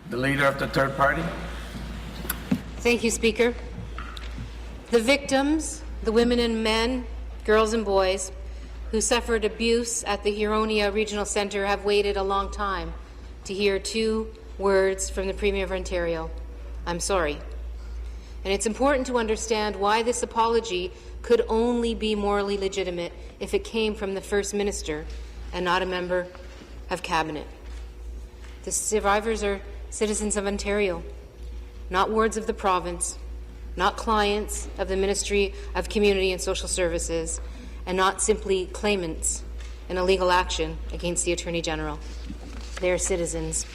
The leader of the third party. Thank you, Speaker. The victims, the women and men, girls and boys, who suffered abuse at the Huronia Regional Centre have waited a long time to hear two words from the Premier of Ontario: I'm sorry. And it's important to understand why this apology could only be morally legitimate if it came from the First Minister and not a member of Cabinet. The survivors are citizens of Ontario, not wards of the province, not clients of the Ministry of Community and Social Services, and not simply claimants in a legal action against the Attorney General. They are citizens.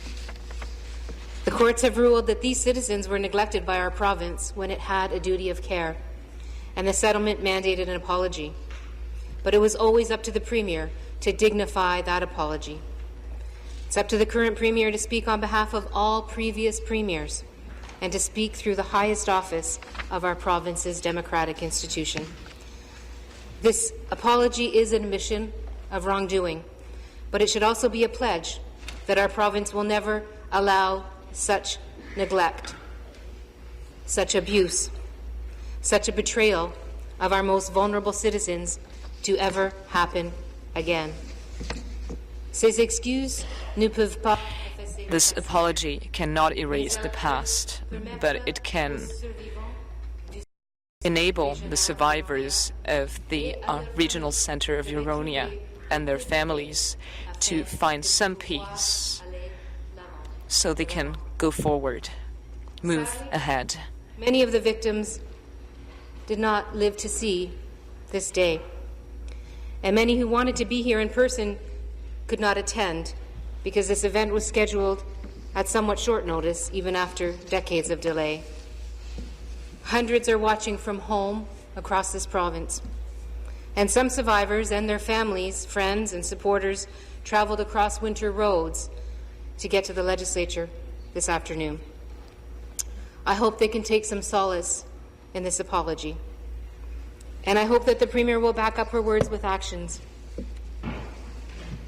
The courts have ruled that these citizens were neglected by our province when it had a duty of care, and the settlement mandated an apology. But it was always up to the Premier to dignify that apology. It's up to the current Premier to speak on behalf of all previous Premiers and to speak through the highest office of our province's democratic institution. This apology is an admission of wrongdoing, but it should also be a pledge that our province will never allow such neglect, such abuse, such a betrayal of our most vulnerable citizens to ever happen again. Ces excuses ne peuvent pas. This apology cannot erase the past, but it can enable the survivors of the regional centre of Huronia and their families to find some peace so they can go forward, move ahead. Many of the victims did not live to see this day, and many who wanted to be here in person could not attend because this event was scheduled at somewhat short notice, even after decades of delay. Hundreds are watching from home across this province, and some survivors and their families, friends and supporters traveled across winter roads to get to the legislature this afternoon. I hope they can take some solace in this apology, and I hope that the Premier will back up her words with actions.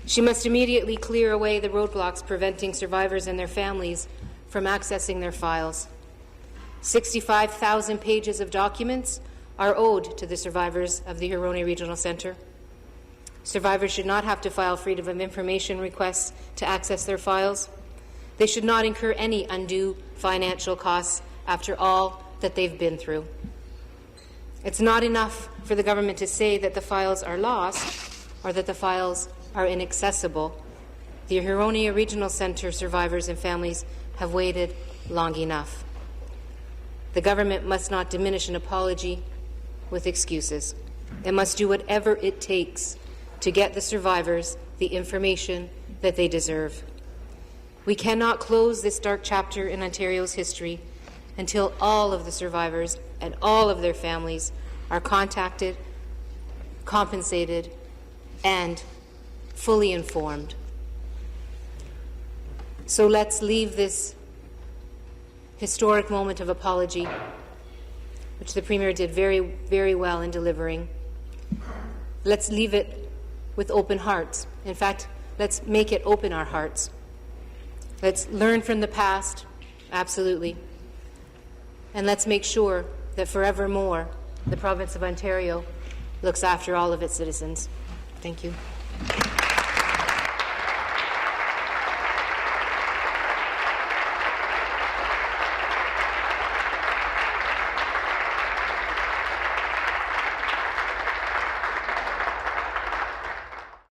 She must immediately clear away the roadblocks preventing survivors and their families from accessing their files. 65,000 pages of documents are owed to the survivors of the Huronia Regional Centre. Survivors should not have to file Freedom of Information requests to access their files. They should not incur any undue financial costs after all that they've been through. It's not enough for the government to say that the files are lost or that the files are inaccessible. The Huronia Regional Centre survivors and families have waited long enough. The government must not diminish an apology with excuses. It must do whatever it takes to get the survivors the information that they deserve. We cannot close this dark chapter in Ontario's history until all of the survivors and all of their families are contacted, compensated, and fully informed. So let's leave this historic moment of apology, which the Premier did very, very well in delivering. Let's leave it with open hearts. In fact, let's make it open our hearts. Let's learn from the past, absolutely. And let's make sure that forevermore the province of Ontario looks after all of its citizens. Thank you.